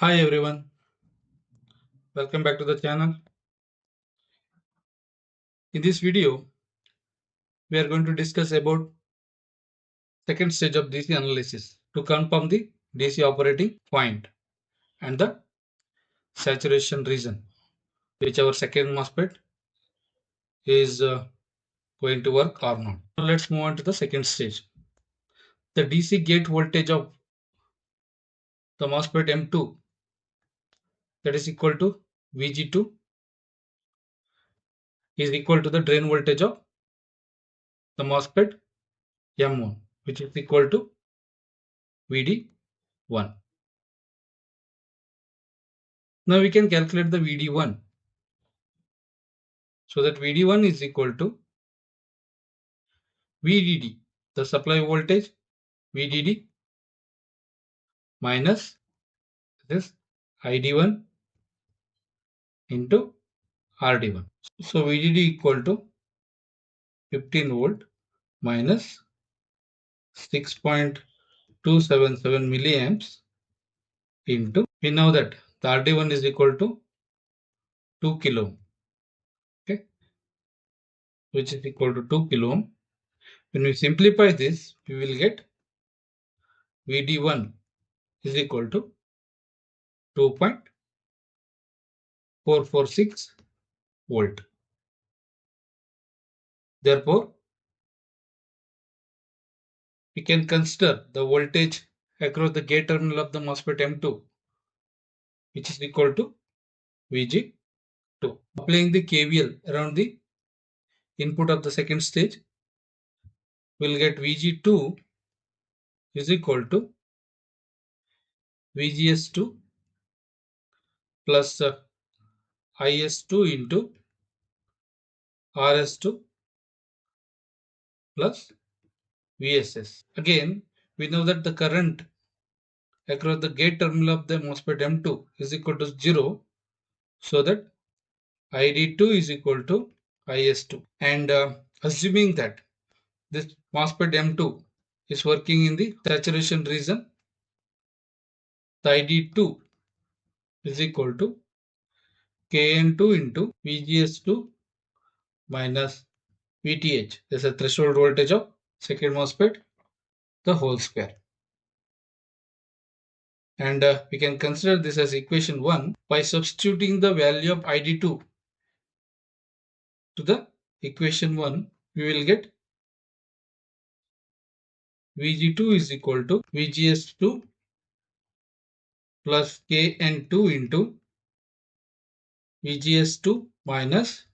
Hi everyone, welcome back to the channel. In this video, we are going to discuss about second stage of DC analysis to confirm the DC operating point and the saturation region, which our second MOSFET is going to work or not. So let's move on to the second stage. The DC gate voltage of the MOSFET M2, that is equal to VG2, is equal to the drain voltage of the MOSFET M1, which is equal to VD1. Now we can calculate the VD1. So that VD1 is equal to VDD, the supply voltage, VDD minus this ID1 into RD1. So VDD equal to 15 volt minus 6.277 milliamps into, we know that the RD1 is equal to 2 kilo ohm, okay, which is equal to 2 kilo ohm. When we simplify this, we will get VD1 is equal to 2.446 volt. Therefore, we can consider the voltage across the gate terminal of the MOSFET M2, which is equal to VG2. Applying the KVL around the input of the second stage, we'll get VG2 is equal to VGS2 plus IS2 into RS2 plus VSS. Again, we know that the current across the gate terminal of the MOSFET M2 is equal to 0, so that ID2 is equal to IS2. And assuming that this MOSFET M2 is working in the saturation region, the ID2 is equal to Kn2 into VGS2 minus VTH. This is a threshold voltage of second MOSFET, the whole square. And we can consider this as equation 1 by substituting the value of ID2 to the equation 1. We will get VG2 is equal to VGS2 plus Kn2 into VGS2 minus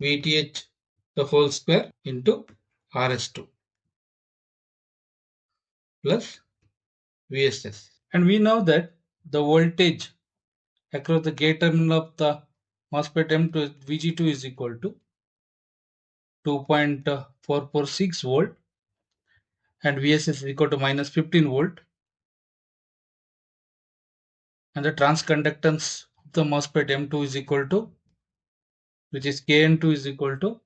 VTH the whole square into RS2 plus VSS. And we know that the voltage across the gate terminal of the MOSFET M2 VG2 is equal to 2.446 volt and VSS is equal to minus 15 volt, and the transconductance of the MOSFET M2 is equal to, which is Kn2 is equal to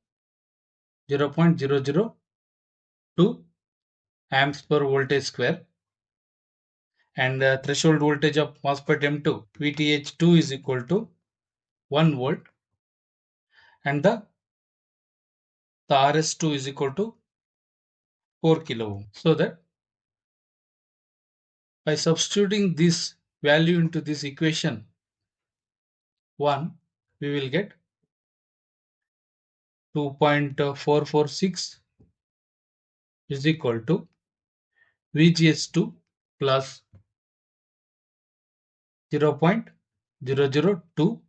0.002 amps per voltage square, and the threshold voltage of MOSFET M2 VTH2 is equal to 1 volt, and the RS2 is equal to 4 kilo ohm. So that by substituting this value into this equation 1, we will get 2.446 is equal to VGS2 plus 0.002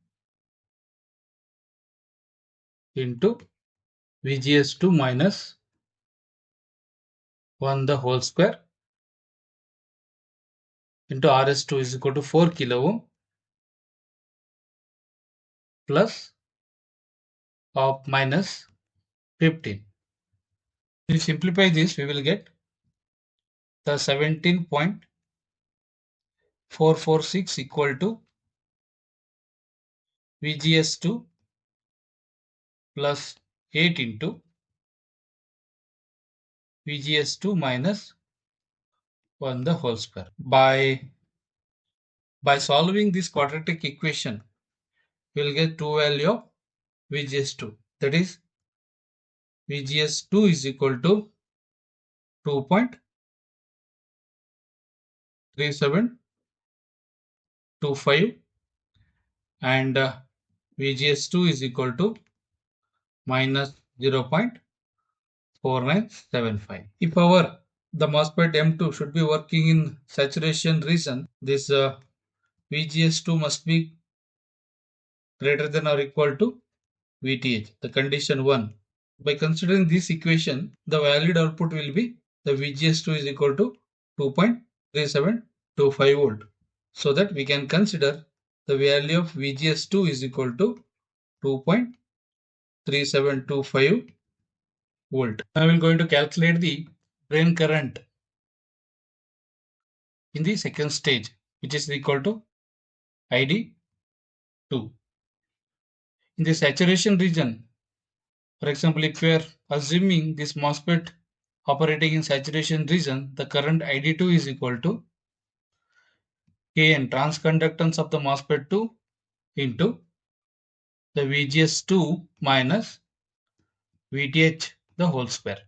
into VGS2 minus 1 the whole square into RS2 is equal to 4 kilo ohm plus of minus 15. If we simplify this, we will get the 17.446 equal to VGS2 plus 8 into VGS2 minus 1 the whole square. By By solving this quadratic equation, we will get two value of VGS2. That is VGS2 is equal to 2.3725 and VGS2 is equal to minus 0.4975. If the MOSFET M2 should be working in saturation region, this VGS2 must be greater than or equal to VTH, the condition 1. By considering this equation, the valid output will be the VGS2 is equal to 2.3725 volt. So that we can consider the value of VGS2 is equal to 2.3725 volt. Now we are going to calculate the drain current in the second stage, which is equal to ID2. In the saturation region, for example, if we are assuming this MOSFET operating in saturation region, the current ID2 is equal to Kn, transconductance of the MOSFET 2 into the VGS2 minus VTH the whole square.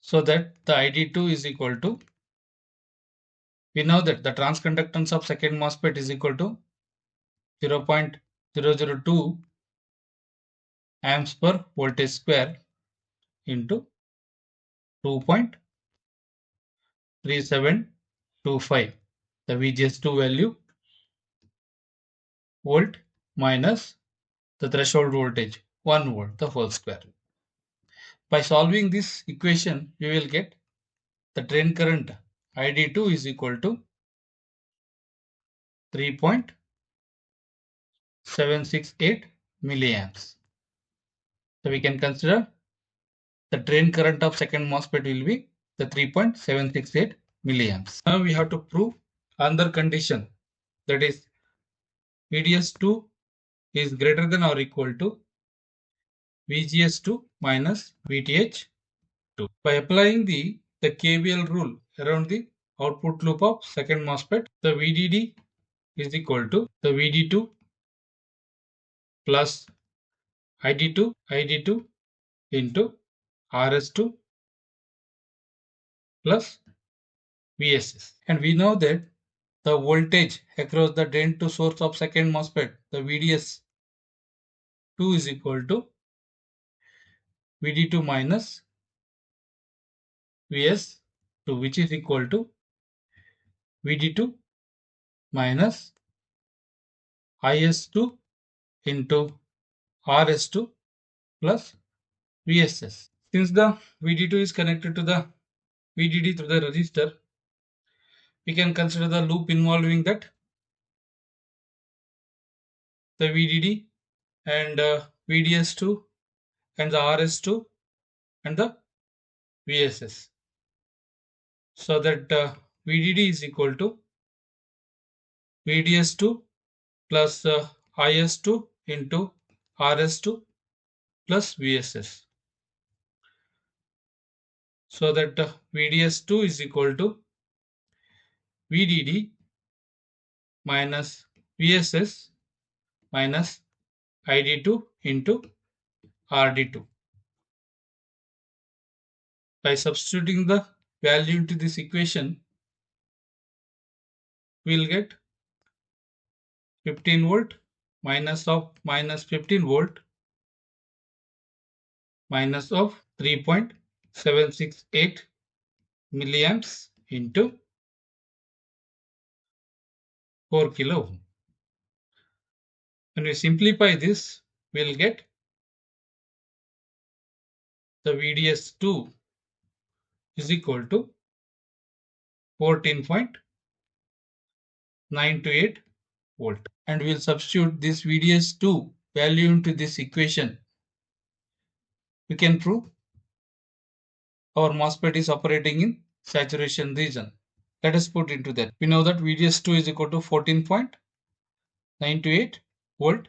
So that the ID2 is equal to, we know that the transconductance of second MOSFET is equal to 0.002 amps per voltage square into 2.3725, the VGS2 value, volt minus the threshold voltage 1 volt, the whole square. By solving this equation, we will get the drain current ID2 is equal to 3.768 milliamps. So we can consider the drain current of second MOSFET will be the 3.768 milliamps. Now we have to prove another condition, that is VDS2 is greater than or equal to VGS2 minus VTH2. By applying the KVL rule around the output loop of second MOSFET, the VDD is equal to the VD2 plus ID2 into RS2 plus VSS. And we know that the voltage across the drain to source of second MOSFET, the VDS2 is equal to VD2 minus VS2, which is equal to VD2 minus IS2 into RS2 plus VSS. Since the VD2 is connected to the VDD through the resistor, we can consider the loop involving that the VDD and VDS2 and the RS2 and the VSS. So that VDD is equal to VDS2 plus IS2 into RS2 plus VSS. So that VDS2 is equal to VDD minus VSS minus ID2 into RD2. By substituting the value into this equation, we will get 15 volt minus of minus 15 volt minus of 3.768 milliamps into 4 kilo ohm. When we simplify this, we will get the VDS2 is equal to 14.928 volt. And we will substitute this VDS2 value into this equation. We can prove our MOSFET is operating in saturation region. Let us put into that. We know that VDS2 is equal to 14.928 volt,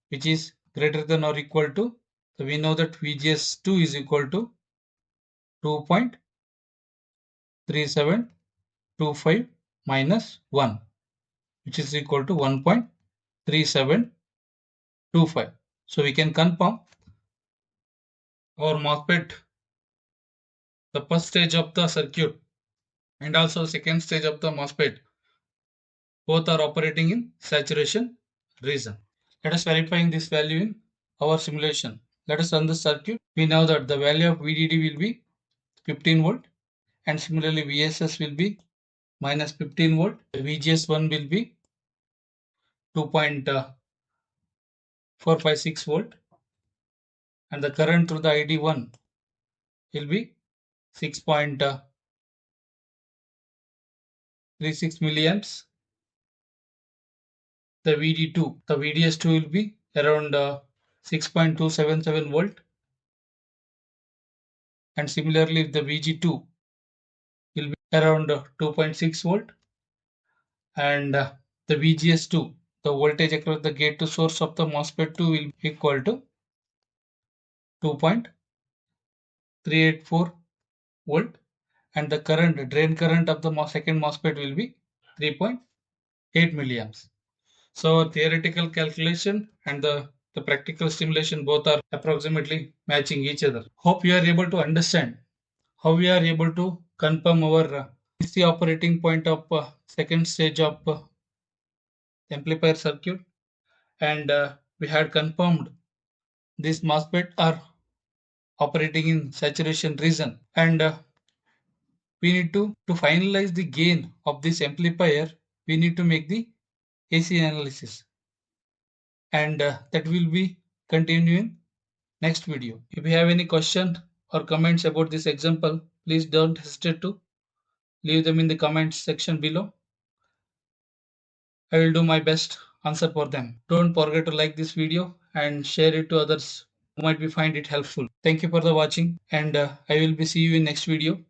which is greater than or equal to, so we know that VGS2 is equal to 2.3725 minus 1, which is equal to 1.3725. So we can confirm our MOSFET, the first stage of the circuit and also second stage of the MOSFET, both are operating in saturation region. Let us verifying this value in our simulation. Let us run the circuit. We know that the value of VDD will be 15 volt, and similarly VSS will be minus 15 volt. VGS1 will be 2.456 volt, and the current through the ID1 will be 6.36 milliamps. The VDS2 will be around 6.277 volt, and similarly the VG2 will be around 2.6 volt, and the VGS2, the voltage across the gate to source of the MOSFET 2 will be equal to 2.384 volt, and the current, drain current of the second MOSFET will be 3.8 milliamps. So theoretical calculation and the practical simulation both are approximately matching each other. Hope you are able to understand how we are able to confirm our DC operating point of second stage of amplifier circuit, and we had confirmed these MOSFET are operating in saturation region, and we need to finalize the gain of this amplifier. We need to make the AC analysis, and that will be continuing next video. If you have any question or comments about this example, please don't hesitate to leave them in the comments section below. I will do my best answer for them. Don't forget to like this video and share it to others who might be find it helpful. Thank you for the watching, and I will be see you in next video.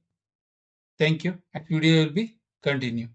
Thank you, and video will be continue.